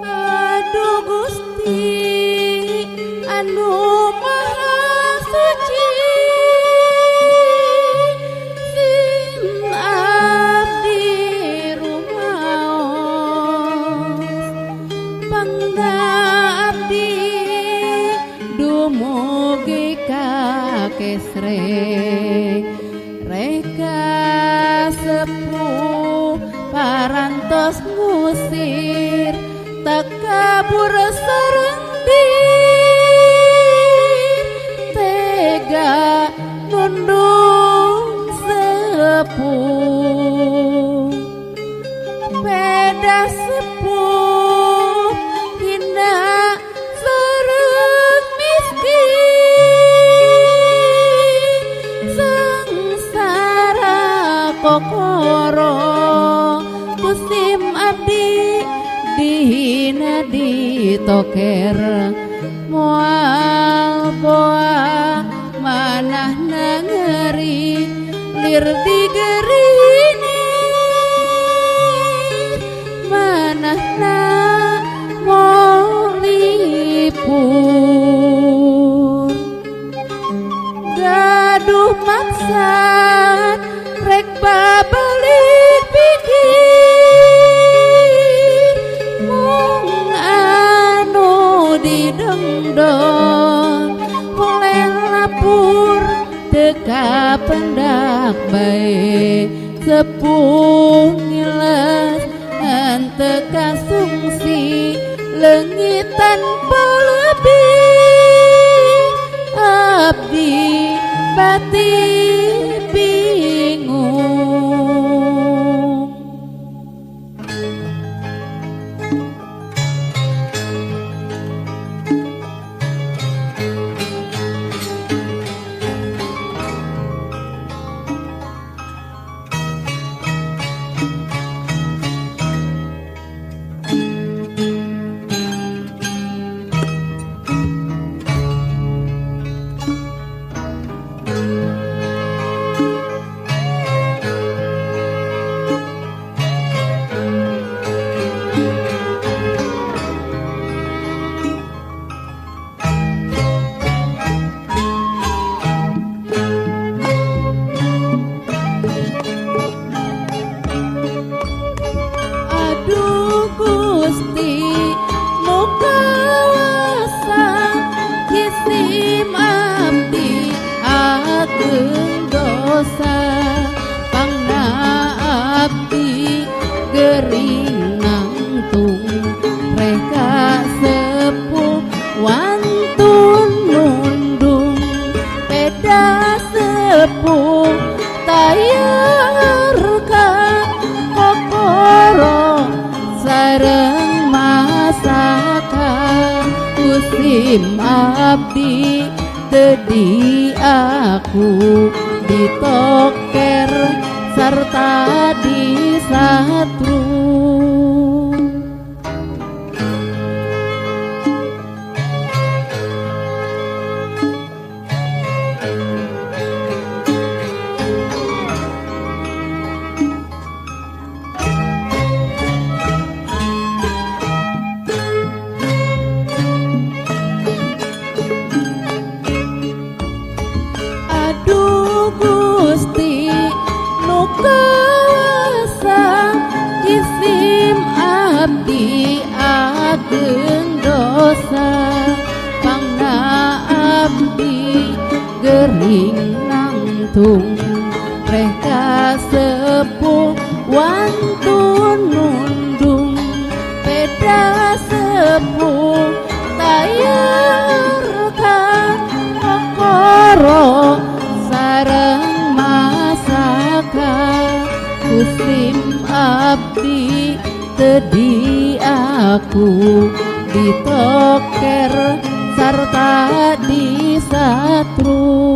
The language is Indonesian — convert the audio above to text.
Aduh Gusti anu maha suci, sim abdi rumaos pangda abdi dumugi ka kesreng reka sepuh parantos ngusir takabur serendih tega nundung sepuh beda sepuh hina sareng miskin sengsara kokoro kusim abdi dihina ditoker moal boa manah ngeri lir digerini manah na molipur gaduh maksad rek babalik pikir mung anu didengdon oleh lapur teka pendak bae sepuh ngiles ngan teka sungsi leungit tanpa lebih abdi bati bingung. Pangna abdi gering nangtung reka sepuh wantun nundung beda sepuh tayarka kokoro sareng masakan kusim abdi tedi aku ditoker serta disatru. Gusti nu kawasa isim abdi ageng dosa pangna abdi gering nangtung reka sepuh wantun nundung beda sepuh tayarkan kokoro sareng masakan kusim abdi tedi aku ditoker sarta disatru.